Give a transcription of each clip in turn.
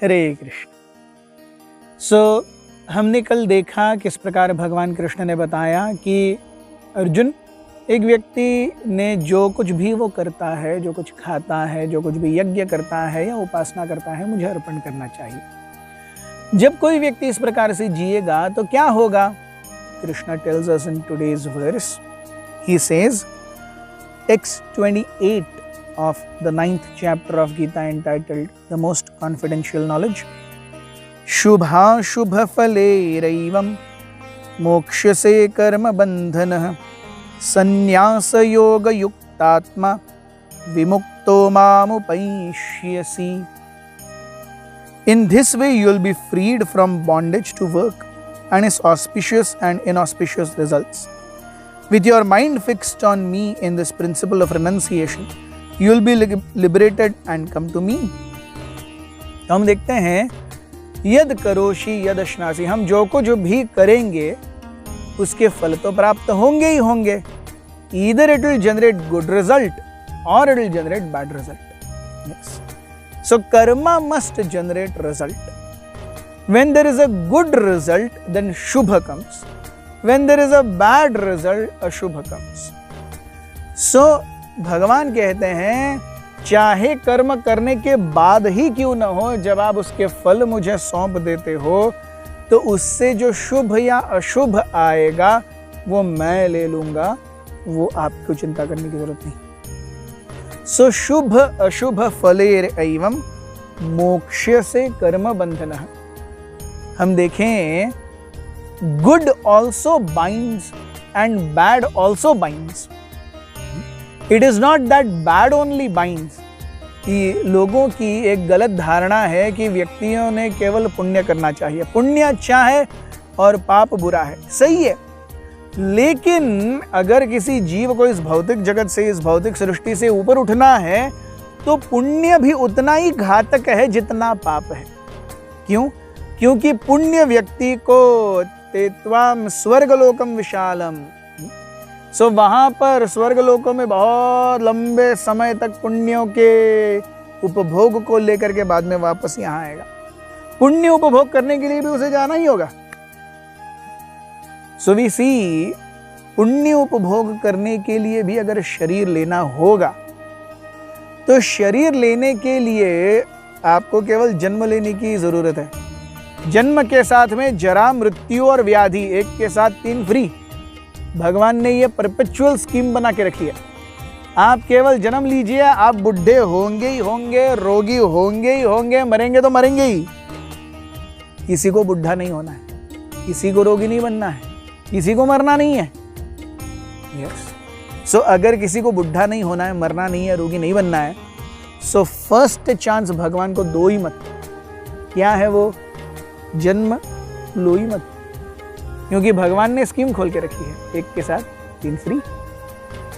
हरे कृष्ण। सो हमने कल देखा किस प्रकार भगवान कृष्ण ने बताया कि अर्जुन, एक व्यक्ति ने जो कुछ भी वो करता है, जो कुछ खाता है, जो कुछ भी यज्ञ करता है या उपासना करता है, मुझे अर्पण करना चाहिए। जब कोई व्यक्ति इस प्रकार से जिएगा तो क्या होगा? Krishna tells us in today's verse, he says text 28 of the 9th chapter of Gita entitled The Most Confidential Knowledge. शुभा शुभ फलेरैवं मोक्ष्यसे कर्म बंधनः संन्यास योग युक्तात्मा विमुक्तो मामुपैष्यसि. In this way you will be freed from bondage to work and its auspicious and inauspicious results. With your mind fixed on me in this principle of renunciation, you will be liberated and come to me. तो हम देखते हैं यद करोषि यद अश्नासि, हम जो कुछ भी करेंगे उसके फल तो प्राप्त होंगे ही होंगे. Either it will generate good result or it will generate bad result. Yes. So karma must generate result. When there is a good result, then shubha comes. When there is a bad result, अशुभ comes. So भगवान कहते हैं चाहे कर्म करने के बाद ही क्यों न हो, जब आप उसके फल मुझे सौंप देते हो तो उससे जो शुभ या अशुभ आएगा वो मैं ले लूंगा, वो आपको चिंता करने की जरूरत नहीं. सो शुभ अशुभ फलेर एवं मोक्ष्यसे कर्म बंधनः. हम देखें good also binds and bad also binds. It is not that bad only binds. कि लोगों की एक गलत धारणा है कि व्यक्तियों ने केवल पुण्य करना चाहिए, पुण्य अच्छा है और पाप बुरा है. सही है, लेकिन अगर किसी जीव को इस भौतिक जगत से, इस भौतिक सृष्टि से ऊपर उठना है तो पुण्य भी उतना ही घातक है जितना पाप है. क्यों? क्योंकि पुण्य व्यक्ति को तेत्वाम स्वर्गलोकम विशालम. सो वहां पर स्वर्गलोकों में बहुत लंबे समय तक पुण्यों के उपभोग को लेकर के बाद में वापस यहाँ आएगा. पुण्य उपभोग करने के लिए भी उसे जाना ही होगा. सो वी सी, पुण्य उपभोग करने के लिए भी अगर शरीर लेना होगा तो शरीर लेने के लिए आपको केवल जन्म लेने की जरूरत है. जन्म के साथ में जरा, मृत्यु और व्याधि, एक के साथ 3 फ्री. भगवान ने ये परपेचुअल स्कीम बना के रखी है. आप केवल जन्म लीजिए, आप बुढ़े होंगे ही होंगे, रोगी होंगे ही होंगे, मरेंगे तो मरेंगे ही. किसी को बुढ़ा नहीं होना है, किसी को रोगी नहीं बनना है, किसी को मरना नहीं है. यस. सो अगर किसी को बुढ़ा नहीं होना है, मरना नहीं है, रोगी नहीं बनना है, सो फर्स्ट चांस भगवान को दो ही मत. क्या है वो? जन्म लो ही मत. क्योंकि भगवान ने स्कीम खोल के रखी है, एक के साथ 3 फ्री.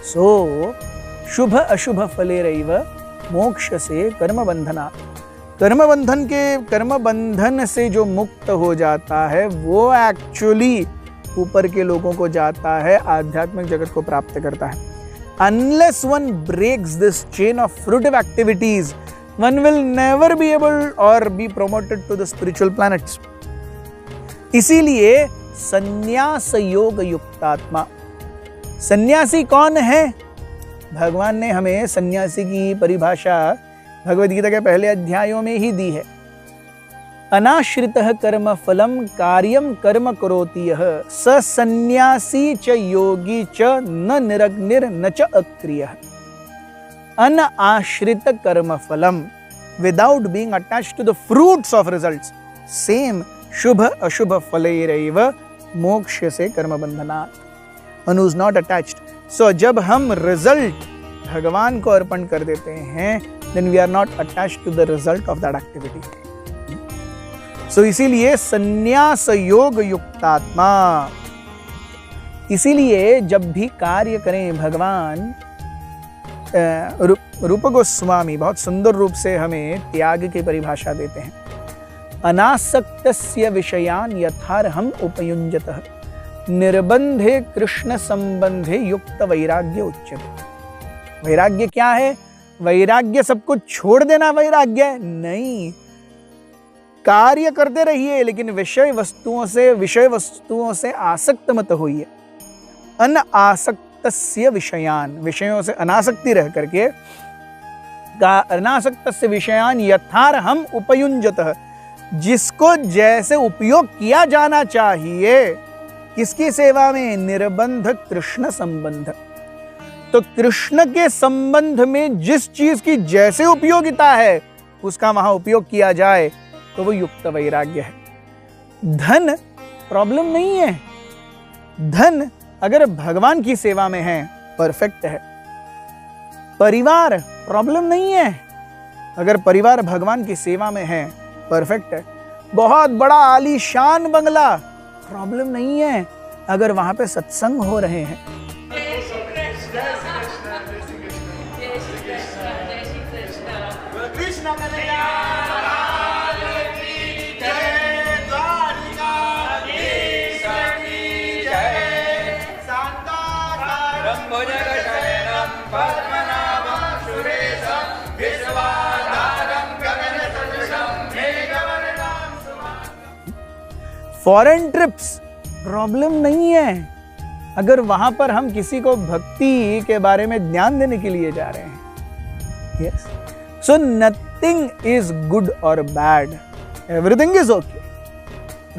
सो शुभ अशुभ फलेरैव मोक्षसे कर्म बंधना. कर्म बंधन से जो मुक्त हो जाता है वो एक्चुअली ऊपर के लोगों को जाता है, आध्यात्मिक जगत को प्राप्त करता है. Unless one breaks this chain of fruitive activities, one will never be able or be promoted to the spiritual planets. इसीलिए संन्यास योग युक्तात्मा. सन्यासी कौन है? भगवान ने हमें सन्यासी की परिभाषा भगवद गीता के पहले अध्यायों में ही दी है. अनाश्रितः कर्म फलम कार्यम कर्म करोति यः स सन्यासी च योगी च न निरग्निर न च अक्रियः. अनाश्रित कर्म फलम, without being attached to the fruits of results. Same शुभ अशुभ फलेरैव मोक्ष्यसे कर्म बंधनात्. One who is not attached. So जब हम रिजल्ट भगवान को अर्पण कर देते हैं, then we are not attached to the result of that activity. So इसीलिए संन्यास योग युक्तात्मा. इसीलिए जब भी कार्य करें, भगवान रूप गोस्वामी बहुत सुंदर रूप से हमें त्याग की परिभाषा देते हैं. अनासक्तस्य विषयान यथार्हम् उपयुञ्जतः निर्बंधे कृष्ण संबंधे युक्त वैराग्य उच्यते. वैराग्य क्या है? वैराग्य सब कुछ छोड़ देना वैराग्य नहीं. कार्य करते रहिए, लेकिन विषय वस्तुओं से आसक्त मत होइए। अनासक्तस्य विषयान, विषयों से अनासक्ति रह करके, अनासक्तस्य विषयान यथार्हम् उपयुञ्जतः, जिसको जैसे उपयोग किया जाना चाहिए, किसकी सेवा में? निर्बंध कृष्ण संबंध। तो कृष्ण के संबंध में जिस चीज की जैसे उपयोगिता है उसका वहां उपयोग किया जाए तो वो युक्त वैराग्य है। धन प्रॉब्लम नहीं है, धन अगर भगवान की सेवा में है परफेक्ट है। परिवार प्रॉब्लम नहीं है, अगर परिवार भगवान की सेवा में है परफेक्ट है। बहुत बड़ा आलीशान बंगला प्रॉब्लम नहीं है, अगर वहां पे सत्संग हो रहे हैं। फॉरेन ट्रिप्स प्रॉब्लम नहीं है, अगर वहां पर हम किसी को भक्ति के बारे में ज्ञान देने के लिए जा रहे हैं। Yes, so nothing is good और bad, everything is okay.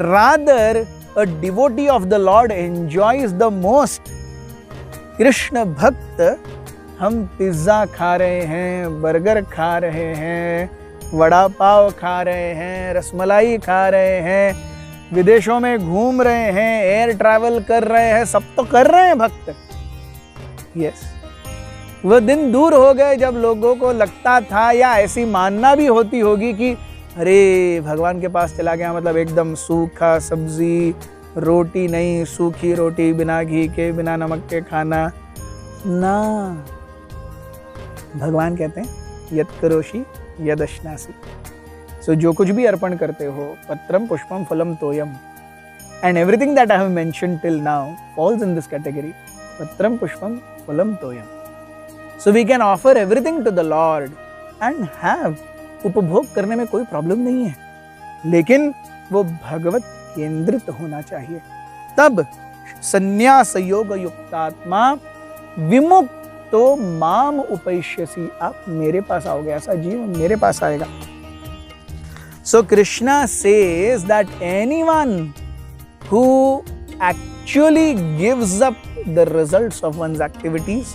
Rather a devotee of the lord enjoys the most. Krishna भक्त, हम पिज्जा खा रहे हैं, बर्गर खा रहे हैं, वड़ा पाव खा रहे हैं, रसमलाई खा रहे हैं, विदेशों में घूम रहे हैं, एयर ट्रैवल कर रहे हैं, सब तो कर रहे हैं भक्त। यस, वह दिन दूर हो गए जब लोगों को लगता था, या ऐसी मानना भी होती होगी कि अरे भगवान के पास चला गया मतलब एकदम सूखा सब्जी, रोटी नहीं, सूखी रोटी बिना घी के, बिना नमक के खाना ना। भगवान कहते हैं यत् करोषि यदश्नासि। सो जो कुछ भी अर्पण करते हो, पत्रम पुष्पम फलम तोयम, and everything that I have mentioned till now falls in this category, पत्रम पुष्पम फलम तोयम। So we can offer everything to the lord and have, उपभोग करने में कोई प्रॉब्लम नहीं है, लेकिन वो भगवत केंद्रित होना चाहिए। तब संन्यास योग युक्तात्मा विमुक्तो माम उपैष्यसि, आप मेरे पास आओगे, ऐसा जीवन मेरे पास आएगा। So Krishna says that anyone who actually gives up the results of one's activities,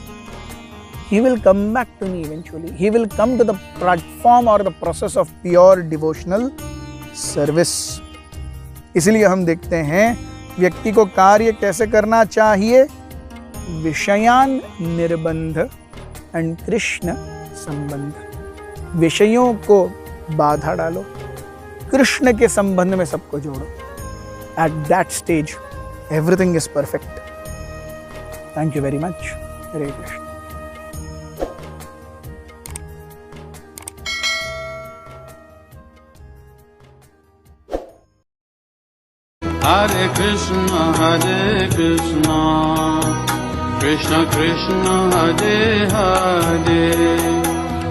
he will come back to me eventually. He will come to the platform or the process of pure devotional service. इसलिए हम देखते हैं व्यक्ति को कार्य कैसे करना चाहिए, विषयान निर्बंध एंड कृष्ण संबंध। विषयों को बाधा डालो, कृष्ण के संबंध में सबको जोड़ो। At that stage everything is perfect. Thank you very much. Hare Krishna. Hare Krishna Krishna Krishna Hare Hare,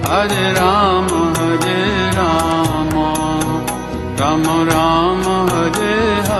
Hare Ram Ram Ram Hare Hare.